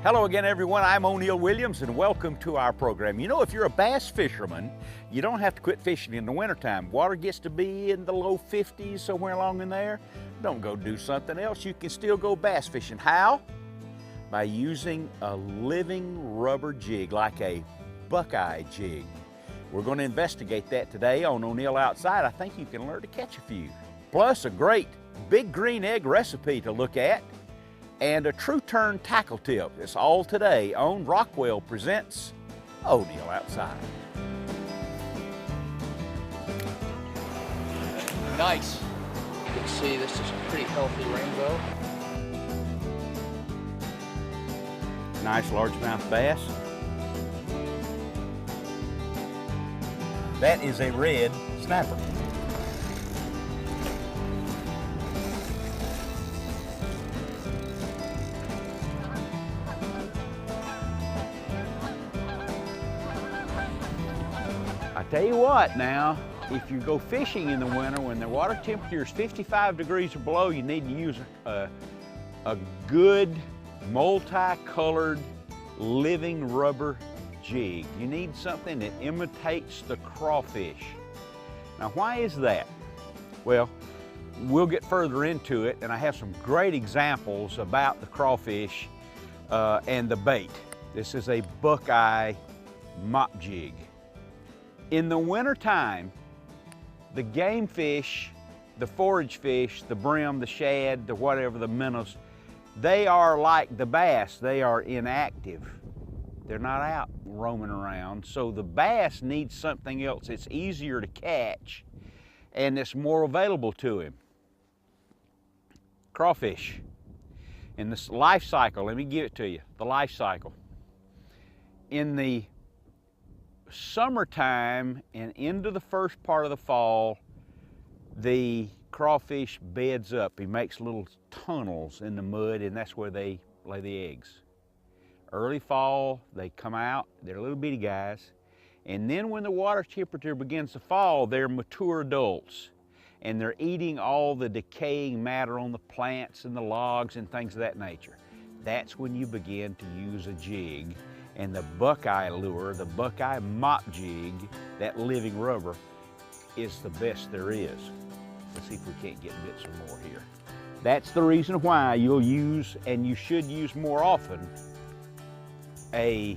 Hello again, everyone. I'm O'Neill Williams, and welcome to our program. You know, if you're a bass fisherman, you don't have to quit fishing in the wintertime. Water gets to be in the low 50s, somewhere along in there. Don't go do something else. You can still go bass fishing. How? By using a living rubber jig, like a Buckeye jig. We're going to investigate that today on O'Neill Outside. I think you can learn to catch a few. Plus, a great big green egg recipe to look at, and a true turn tackle tip. It's all today on Rockwell presents O'Neill Outside. Nice. You can see this is a pretty healthy rainbow. Nice largemouth bass. That is a red snapper. I tell you what now, if you go fishing in the winter when the water temperature is 55 degrees or below, you need to use a good multicolored living rubber jig. You need something that imitates the crawfish. Now, why is that? Well, we'll get further into it, and I have some great examples about the crawfish and the bait. This is a Buckeye mop jig. In the wintertime, the game fish, the forage fish, the brim, the shad, the whatever, the minnows, they are like the bass. They are inactive. They're not out roaming around. So the bass needs something else. It's easier to catch and it's more available to him. Crawfish. In this life cycle, let me give it to you, the life cycle. In the summertime and into the first part of the fall, the crawfish beds up. He makes little tunnels in the mud, and that's where they lay the eggs. Early fall, they come out, they're little bitty guys, and then when the water temperature begins to fall, they're mature adults, and they're eating all the decaying matter on the plants and the logs and things of that nature. That's when you begin to use a jig. And the Buckeye lure, the Buckeye mop jig, that living rubber, is the best there is. Let's see if we can't get bit some more here. That's the reason why you'll use, and you should use more often, a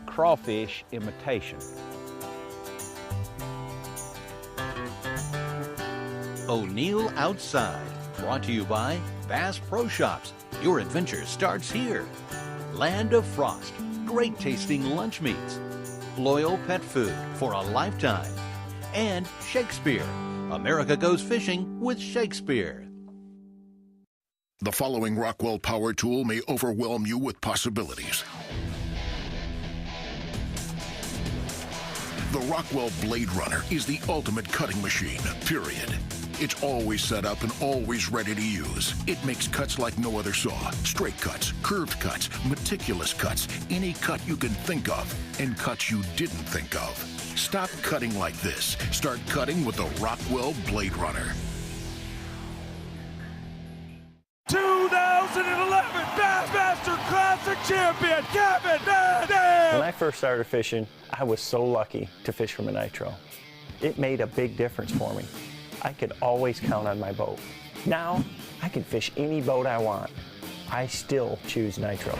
crawfish imitation. O'Neill Outside, brought to you by Bass Pro Shops. Your adventure starts here. Land of Frost, great tasting Lunchmeats. Loyal pet food for a lifetime. And Shakespeare, America goes fishing with Shakespeare. The following Rockwell power tool may overwhelm you with possibilities. The Rockwell Blade Runner is the ultimate cutting machine, period. It's always set up and always ready to use. It makes cuts like no other saw. Straight cuts, curved cuts, meticulous cuts, any cut you can think of, and cuts you didn't think of. Stop cutting like this. Start cutting with the Rockwell Blade Runner. 2011 Bassmaster Classic Champion, Kevin Manning! When I first started fishing, I was so lucky to fish from a NITRO. It made a big difference for me. I could always count on my boat. Now, I can fish any boat I want. I still choose NITRO.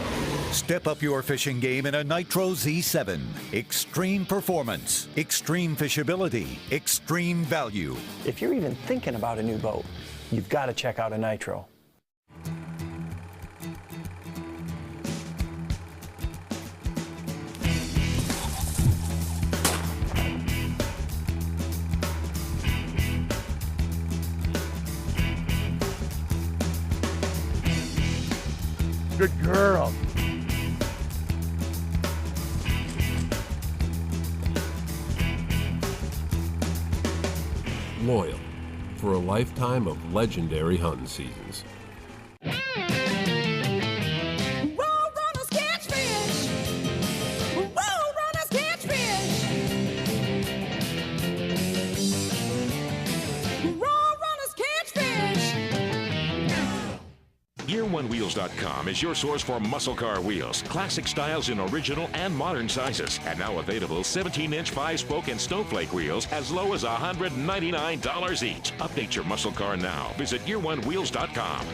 Step up your fishing game in a NITRO Z7. Extreme performance, extreme fishability, extreme value. If you're even thinking about a new boat, you've got to check out a NITRO. Good girl. Loyal, for a lifetime of legendary hunting seasons. Year one U1Wheels.com is your source for muscle car wheels. Classic styles in original and modern sizes. And now available 17-inch 5-spoke and snowflake wheels as low as $199 each. Update your muscle car now. Visit U1Wheels.com.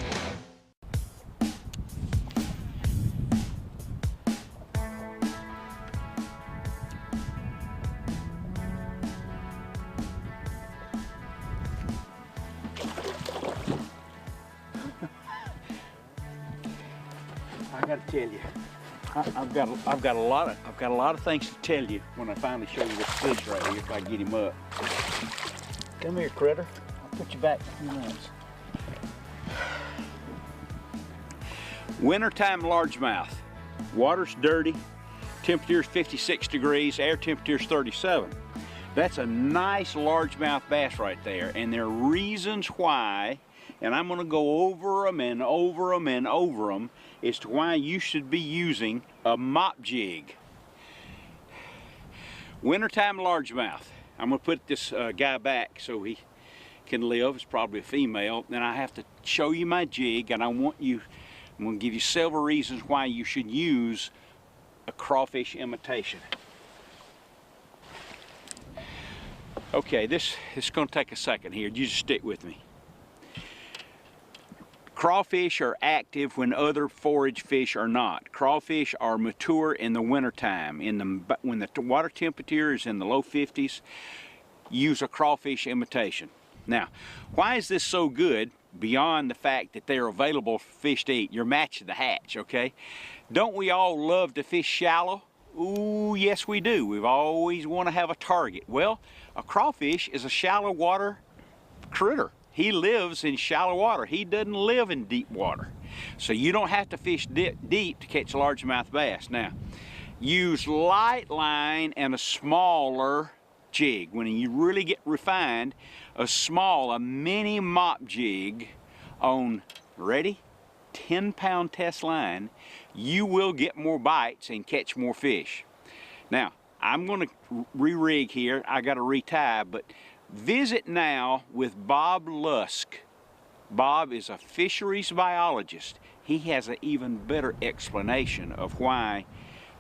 I got to tell you, I've got a lot of things to tell you when I finally show you this fish right here. If I get him up, come here, critter. I'll put you back in a few minutes. Wintertime largemouth. Water's dirty. Temperature's 56 degrees. Air temperature's 37. That's a nice largemouth bass right there, and there are reasons why. And I'm going to go over them and over them and over them as to why you should be using a mop jig. Wintertime largemouth. I'm going to put this guy back so he can live. It's probably a female. Then I have to show you my jig, and I'm going to give you several reasons why you should use a crawfish imitation. Okay, this is going to take a second here. You just stick with me. Crawfish are active when other forage fish are not. Crawfish are mature in the wintertime. When the water temperature is in the low 50s, use a crawfish imitation. Now, why is this so good beyond the fact that they're available for fish to eat? You're matching the hatch, okay? Don't we all love to fish shallow? Ooh, yes we do. We always want to have a target. Well, a crawfish is a shallow water critter. He lives in shallow water. He doesn't live in deep water. So you don't have to fish deep to catch largemouth bass. Now, use light line and a smaller jig. When you really get refined, a mini mop jig on, ready? 10-pound test line, you will get more bites and catch more fish. Now, I'm going to re-rig here. I got to retie, but visit now with Bob Lusk. Bob is a fisheries biologist. He has an even better explanation of why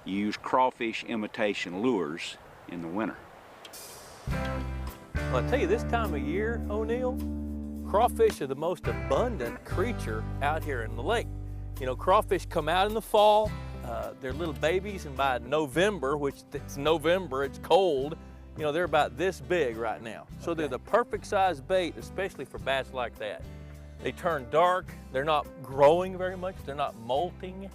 you use crawfish imitation lures in the winter. Well, I tell you, this time of year, O'Neill, crawfish are the most abundant creature out here in the lake. You know, crawfish come out in the fall, they're little babies, and by November, which it's November, it's cold, you know, they're about this big right now. So okay, they're the perfect size bait, especially for bass like that. They turn dark, they're not growing very much, they're not molting.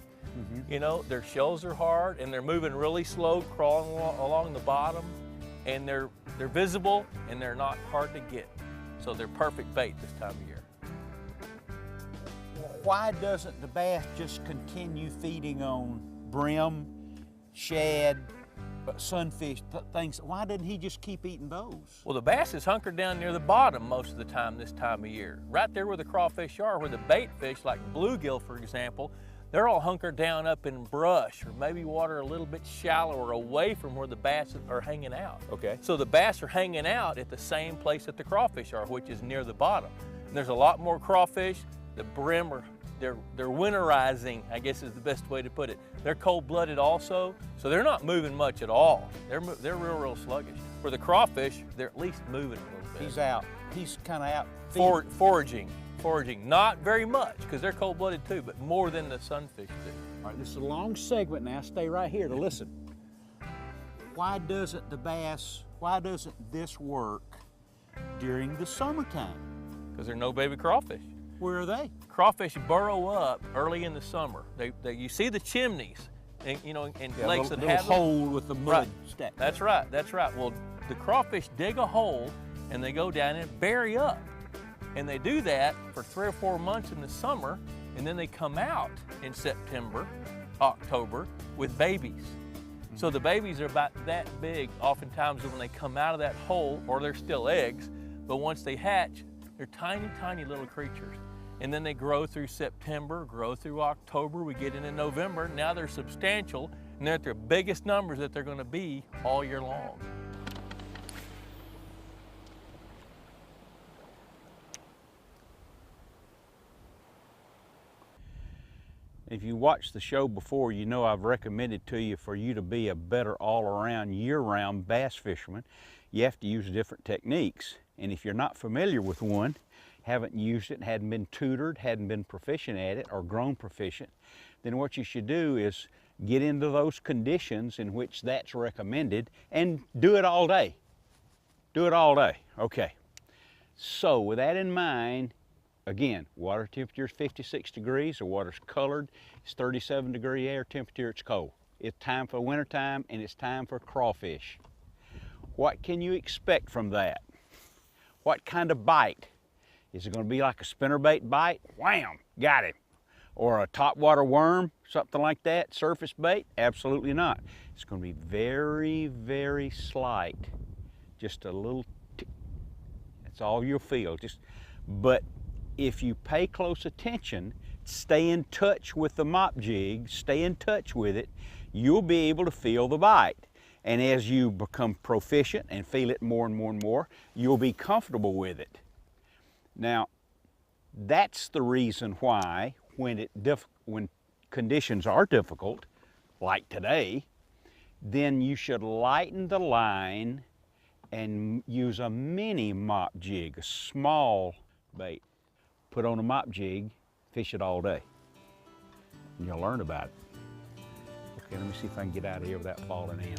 You know, their shells are hard and they're moving really slow, crawling along the bottom, and they're visible and they're not hard to get. So they're perfect bait this time of year. Why doesn't the bass just continue feeding on brim, shad, sunfish, things? Why doesn't he just keep eating those? Well, the bass is hunkered down near the bottom most of the time this time of year. Right there where the crawfish are, where the bait fish, like bluegill for example, they're all hunkered down up in brush or maybe water a little bit shallower away from where the bass are hanging out. Okay. So the bass are hanging out at the same place that the crawfish are, which is near the bottom. And there's a lot more crawfish. The brim are, they're winterizing, I guess is the best way to put it. They're cold-blooded also, so they're not moving much at all. They're real sluggish. For the crawfish, they're at least moving a little bit. He's out. He's kind of out Foraging, not very much, because they're cold-blooded too, but more than the sunfish do. All right, this is a long segment now. Stay right here to listen. Why doesn't this work during the summertime? Because there are no baby crawfish. Where are they? Crawfish burrow up early in the summer. You see the chimneys, and, you know, in lakes that have a hole with the mud stacked. That's right, that's right. Well, the crawfish dig a hole, and they go down and bury up. And they do that for 3 or 4 months in the summer, and then they come out in September, October with babies. So the babies are about that big oftentimes when they come out of that hole, or they're still eggs, but once they hatch, they're tiny, tiny little creatures. And then they grow through September, grow through October, we get into November, now they're substantial, and they're at their biggest numbers that they're gonna be all year long. If you watched the show before, you know I've recommended to you for you to be a better all-around, year-round bass fisherman, you have to use different techniques. And if you're not familiar with one, haven't used it, hadn't been tutored, hadn't been proficient at it, or grown proficient, then what you should do is get into those conditions in which that's recommended and do it all day. Do it all day. Okay. So with that in mind, again, water temperature is 56 degrees, the water's colored, it's 37-degree air temperature, it's cold. It's time for winter time and it's time for crawfish. What can you expect from that? What kind of bite? Is it going to be like a spinnerbait bite? Wham! Got him. Or a topwater worm, something like that, surface bait? Absolutely not. It's going to be very, very slight. Just a little tick. That's all you'll feel. But if you pay close attention, stay in touch with the mop jig, stay in touch with it, you'll be able to feel the bite. And as you become proficient and feel it more and more and more, you'll be comfortable with it. Now, that's the reason why when conditions are difficult, like today, then you should lighten the line and use a mini mop jig, a small bait. Put on a mop jig, fish it all day, and you'll learn about it. Okay, let me see if I can get out of here without falling in.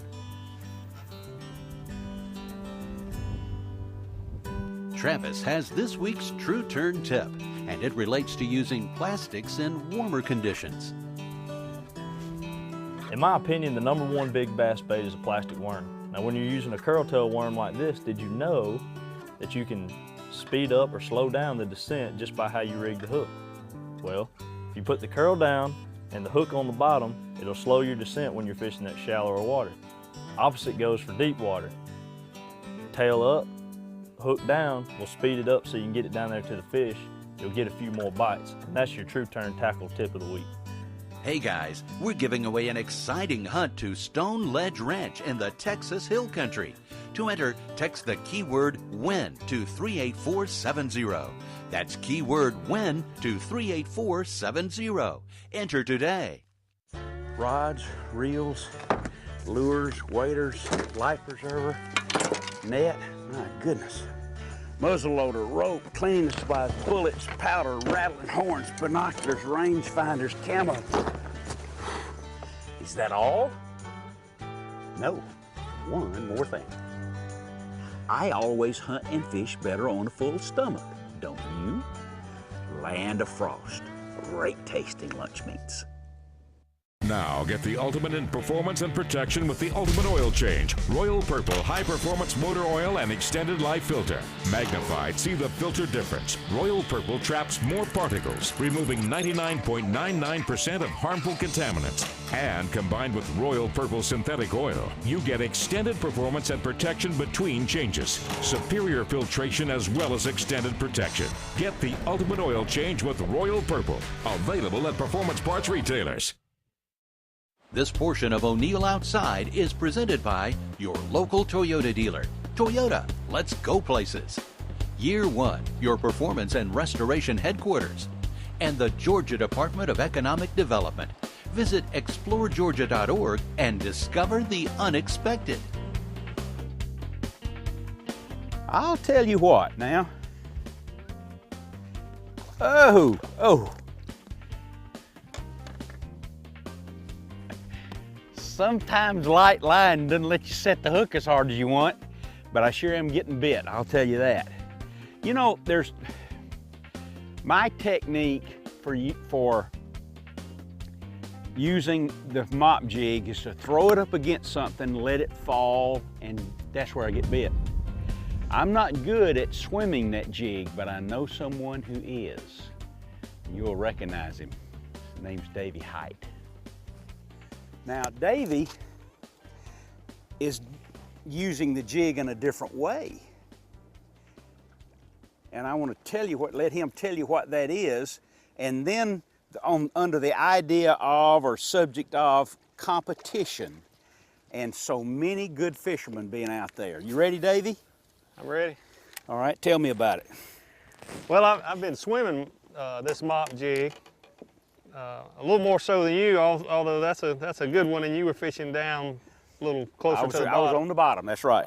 Travis has this week's True Turn tip, and it relates to using plastics in warmer conditions. In my opinion, the #1 big bass bait is a plastic worm. Now, when you're using a curl-tail worm like this, did you know that you can speed up or slow down the descent just by how you rig the hook? Well, if you put the curl down and the hook on the bottom, it'll slow your descent when you're fishing that shallower water. Opposite goes for deep water. Tail up, hook down will speed it up so you can get it down there to the fish. You'll get a few more bites. And that's your True Turn tackle tip of the week. Hey guys, we're giving away an exciting hunt to Stone Ledge Ranch in the Texas Hill Country. To enter, text the keyword WIN to 38470. That's keyword WIN to 38470. Enter today. Rods, reels, lures, waders, life preserver, net, my goodness. Muzzle loader, rope, cleaning supplies, bullets, powder, rattling horns, binoculars, rangefinders, camo. Is that all? No, one more thing. I always hunt and fish better on a full stomach, don't you? Land of Frost, great tasting lunch meats. Now get the ultimate in performance and protection with the ultimate oil change. Royal Purple High Performance Motor Oil and Extended Life Filter. Magnified, see the filter difference. Royal Purple traps more particles, removing 99.99% of harmful contaminants. And combined with Royal Purple Synthetic Oil, you get extended performance and protection between changes. Superior filtration as well as extended protection. Get the ultimate oil change with Royal Purple. Available at performance parts retailers. This portion of O'Neill Outside is presented by your local Toyota dealer. Toyota, let's go places. Year One, your performance and restoration headquarters. And the Georgia Department of Economic Development. Visit exploregeorgia.org and discover the unexpected. I'll tell you what now. Oh. Sometimes light line doesn't let you set the hook as hard as you want, but I sure am getting bit, I'll tell you that. You know, there's my technique for using the mop jig is to throw it up against something, let it fall, and that's where I get bit. I'm not good at swimming that jig, but I know someone who is. You'll recognize him. His name's Davey Height. Now, Davey is using the jig in a different way. And I want to let him tell you what that is, and then under the idea of or subject of competition and so many good fishermen being out there. You ready, Davey? I'm ready. All right, tell me about it. Well, I've been swimming this mop jig a little more so than you, although that's a good one, and you were fishing down a little closer to the bottom. I was on the bottom, that's right.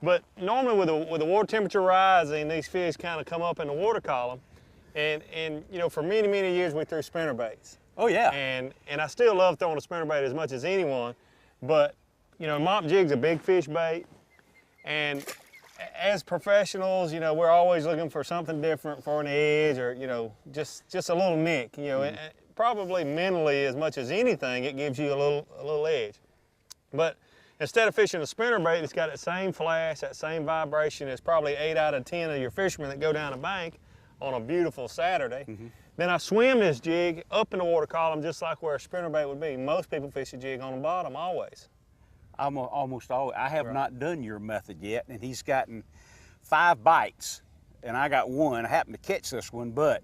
But normally with the water temperature rising, these fish kind of come up in the water column, and you know, for many years we threw spinner baits. Oh yeah. And I still love throwing a spinner bait as much as anyone, but you know, mop jig's a big fish bait, and as professionals, you know, we're always looking for something different for an edge, or you know, just a little nick. You know, and probably mentally as much as anything, it gives you a little edge. But instead of fishing a spinner bait that's got that same flash, that same vibration as probably 8 out of 10 of your fishermen that go down the bank on a beautiful Saturday, then I swim this jig up in the water column just like where a spinner bait would be. Most people fish a jig on the bottom always. I'm almost always. I have not done your method yet, and he's gotten 5 bites, and I got 1. I happened to catch this one, but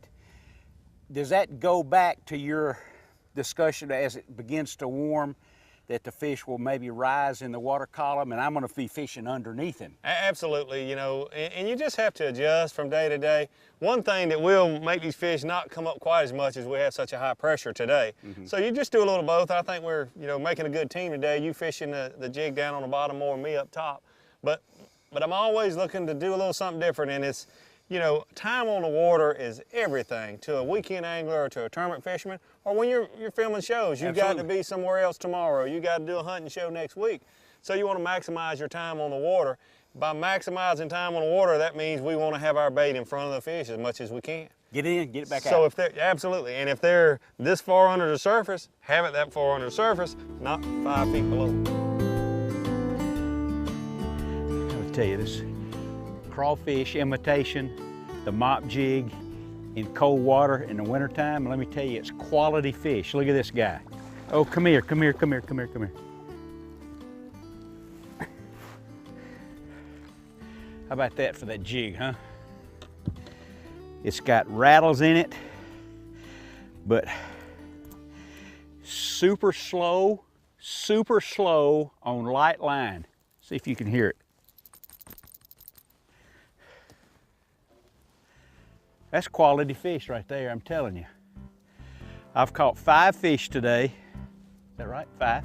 does that go back to your discussion as it begins to warm, that the fish will maybe rise in the water column, and I'm going to be fishing underneath him? Absolutely, you know, and you just have to adjust from day to day. One thing that will make these fish not come up quite as much is we have such a high pressure today. So you just do a little of both. I think we're, you know, making a good team today. You fishing the jig down on the bottom more than me up top. But I'm always looking to do a little something different, and it's, you know, time on the water is everything to a weekend angler or to a tournament fisherman, or when you're filming shows. You got to be somewhere else tomorrow. You got to do a hunting show next week. So you want to maximize your time on the water. By maximizing time on the water, that means we want to have our bait in front of the fish as much as we can. Get in, get it back out. So if they're, absolutely, and if they're this far under the surface, have it that far under the surface, not 5 feet below. I'll tell you this. Crawfish imitation, the mop jig in cold water in the wintertime, let me tell you, it's quality fish. Look at this guy. Oh, come here, come here, come here, come here, come here. How about that for that jig, huh? It's got rattles in it, but super slow on light line. See if you can hear it. That's quality fish right there, I'm telling you. I've caught 5 fish today. Is that right? 5?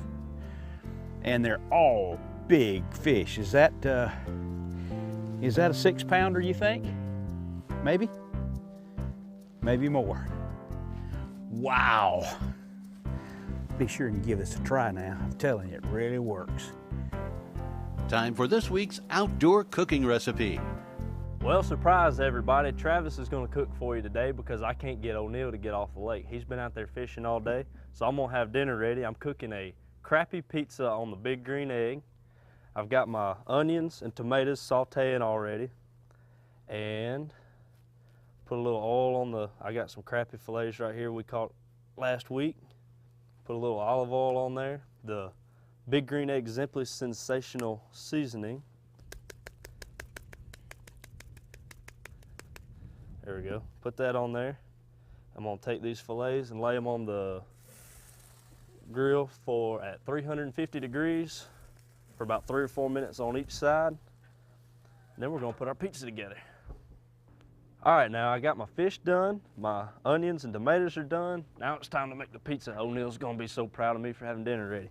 And they're all big fish. Is that a 6-pounder, you think? Maybe? Maybe more. Wow. Be sure and give this a try now. I'm telling you, it really works. Time for this week's outdoor cooking recipe. Well, surprise everybody, Travis is gonna cook for you today because I can't get O'Neill to get off the lake. He's been out there fishing all day, so I'm gonna have dinner ready. I'm cooking a crappy pizza on the big green egg. I've got my onions and tomatoes sauteing already, and put a little oil on I got some crappie fillets right here we caught last week. Put a little olive oil on there. The big green egg Simply Sensational seasoning. There we go. Put that on there. I'm gonna take these fillets and lay them on the grill at 350 degrees for about 3 or 4 minutes on each side. And then we're gonna put our pizza together. All right, now I got my fish done, my onions and tomatoes are done. Now it's time to make the pizza. O'Neill's gonna be so proud of me for having dinner ready.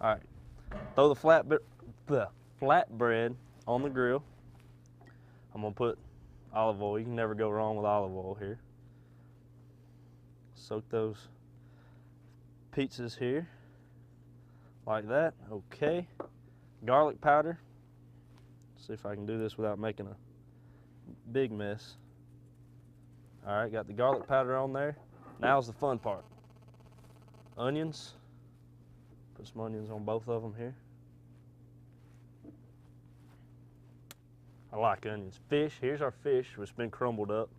All right, throw the flatbread on the grill. I'm gonna put olive oil. You can never go wrong with olive oil here. Soak those pizzas here like that. Okay. Garlic powder. See if I can do this without making a big mess. All right, got the garlic powder on there. Now's the fun part. Onions. Put some onions on both of them here. I like onions. Fish, here's our fish, it's been crumbled up.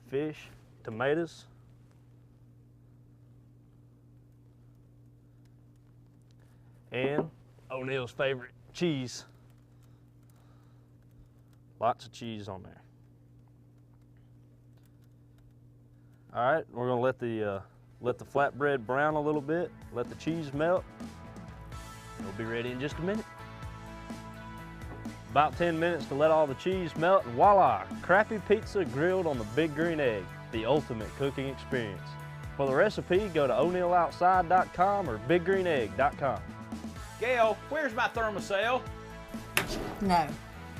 Fish, tomatoes. And O'Neill's favorite, cheese. Lots of cheese on there. All right, we're gonna let the flatbread brown a little bit, let the cheese melt. We'll be ready in just a minute. About 10 minutes to let all the cheese melt, and voila, crappy pizza grilled on the big green egg. the ultimate cooking experience. For the recipe, go to o'neilloutside.com or biggreenegg.com. Gail, where's my thermocell? No.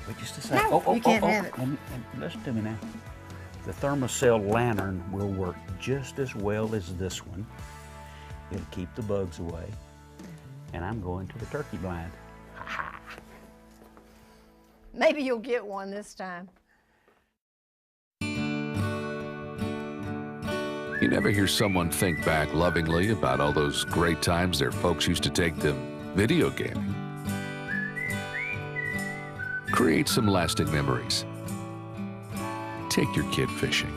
Wait just a second. No, you can't have it. And listen to me now. The thermocell lantern will work just as well as this one. It'll keep the bugs away. And I'm going to the turkey blind. Ha-ha. Maybe you'll get one this time. You never hear someone think back lovingly about all those great times their folks used to take them video gaming. Create some lasting memories. Take your kid fishing.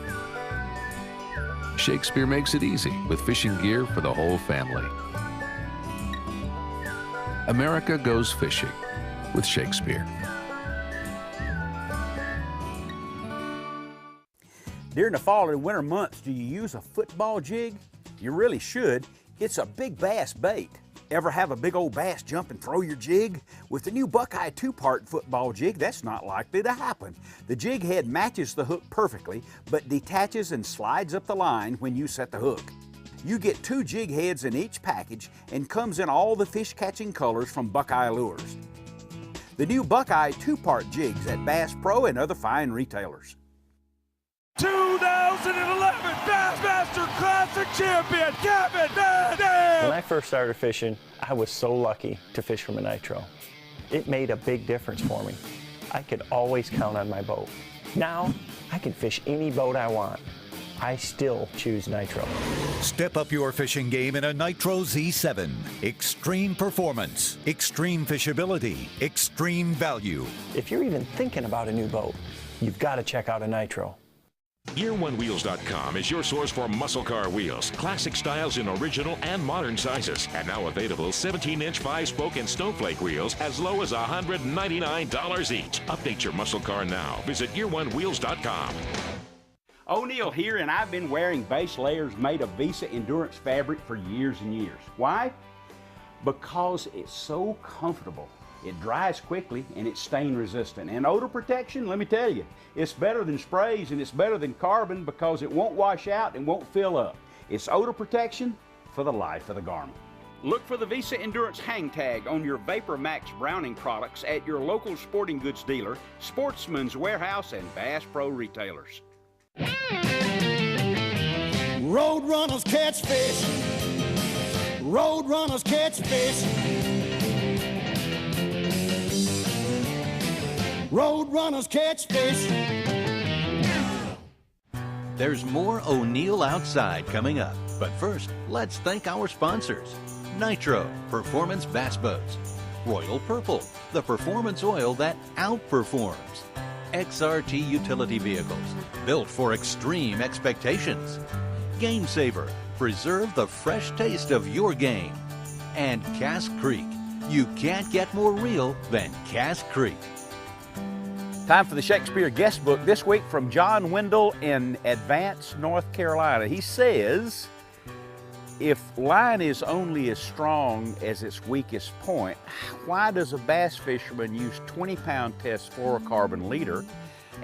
Shakespeare makes it easy with fishing gear for the whole family. America goes fishing with Shakespeare. During the fall and winter months, do you use a football jig? You really should. It's a big bass bait. Ever have a big old bass jump and throw your jig? With the new Buckeye 2-part football jig, that's not likely to happen. The jig head matches the hook perfectly, but detaches and slides up the line when you set the hook. You get 2 jig heads in each package and comes in all the fish-catching colors from Buckeye Lures. The new Buckeye 2-part jigs at Bass Pro and other fine retailers. 2011 Bassmaster Classic Champion, Kevin Van. When I first started fishing, I was so lucky to fish from a NITRO. It made a big difference for me. I could always count on my boat. Now, I can fish any boat I want. I still choose NITRO. Step up your fishing game in a NITRO Z7. Extreme performance, extreme fishability, extreme value. If you're even thinking about a new boat, you've got to check out a NITRO. YearOneWheels.com is your source for muscle car wheels, classic styles in original and modern sizes, and now available 17-inch 5-spoke and snowflake wheels as low as $199 each. Update your muscle car now. Visit YearOneWheels.com. O'Neill here, and I've been wearing base layers made of Visa Endurance fabric for years and years. Why? Because it's so comfortable. It dries quickly and it's stain resistant. And odor protection, let me tell you, it's better than sprays and it's better than carbon because it won't wash out and won't fill up. It's odor protection for the life of the garment. Look for the Visa Endurance hang tag on your Vapor Max Browning products at your local sporting goods dealer, Sportsman's Warehouse, and Bass Pro retailers. Road runners catch fish. Road runners catch fish. Road runners catch fish. There's more O'Neill Outside coming up. But first, let's thank our sponsors. NITRO, Performance Bass Boats. Royal Purple, the performance oil that outperforms. XRT Utility Vehicles, built for extreme expectations. GameSaver, preserve the fresh taste of your game. And Cass Creek, you can't get more real than Cass Creek. Time for the Shakespeare guest book this week from John Wendell in Advance, North Carolina. He says, if line is only as strong as its weakest point, why does a bass fisherman use 20-pound test fluorocarbon leader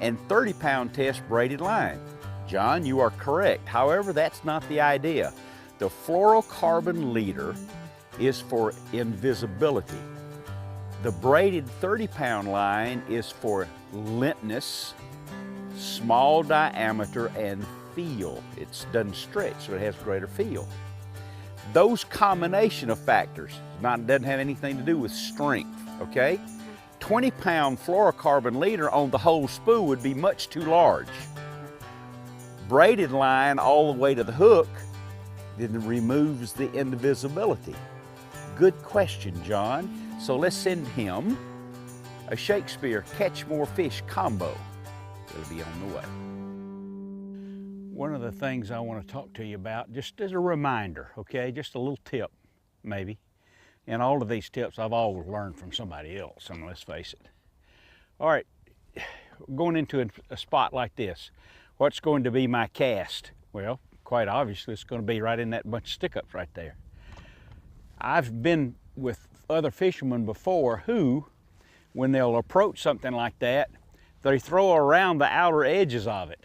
and 30-pound test braided line? John, you are correct. However, that's not the idea. The fluorocarbon leader is for invisibility. The braided 30-pound line is for lengthness, small diameter, and feel. It doesn't stretch, so it has greater feel. Those combination of factors doesn't have anything to do with strength, okay? 20-pound fluorocarbon leader on the whole spool would be much too large. Braided line all the way to the hook then removes the invisibility. Good question, John. So let's send him a Shakespeare Catch More Fish combo. It'll be on the way. One of the things I want to talk to you about, just as a reminder, okay, just a little tip, maybe. And all of these tips I've always learned from somebody else, and let's face it. All right, going into a spot like this, what's going to be my cast? Well, quite obviously, it's going to be right in that bunch of stick-ups right there. I've been with other fishermen before who, when they'll approach something like that, they throw around the outer edges of it.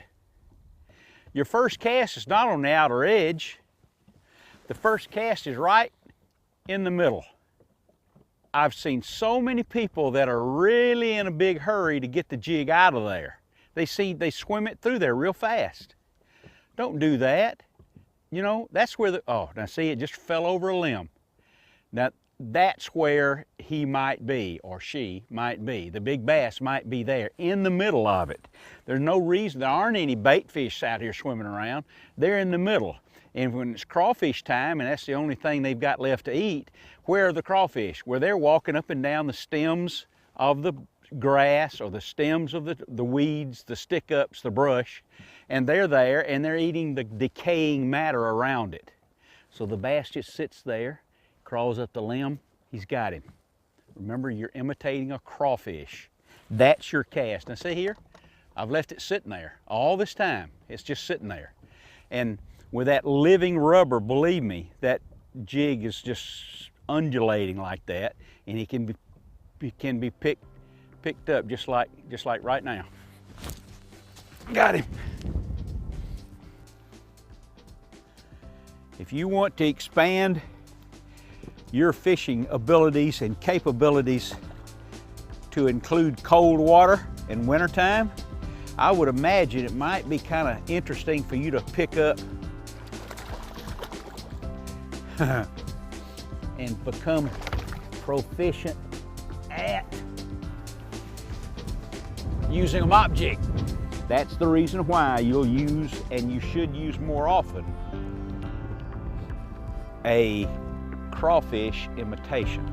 your first cast is not on the outer edge. The first cast is right in the middle. I've seen so many people that are really in a big hurry to get the jig out of there. They swim it through there real fast. Don't do that. You know, that's where the, oh, now see, it just fell over a limb. Now, that's where he might be, or she might be. The big bass might be there in the middle of it. There's no reason, there aren't any bait fish out here swimming around. They're in the middle. And when it's crawfish time, and that's the only thing they've got left to eat, where are the crawfish? Where they're walking up and down the stems of the grass or the stems of the weeds, the stick-ups, the brush, and they're there and they're eating the decaying matter around it. So the bass just sits there, crawls up the limb, he's got him. Remember, you're imitating a crawfish. That's your cast. Now see here, I've left it sitting there all this time. It's just sitting there. And with that living rubber, believe me, that jig is just undulating like that, and he can be picked up just like right now. Got him. If you want to expand your fishing abilities and capabilities to include cold water in wintertime, I would imagine it might be kind of interesting for you to pick up and become proficient at using a mop jig. That's the reason why you'll use, and you should use more often, a crawfish imitation.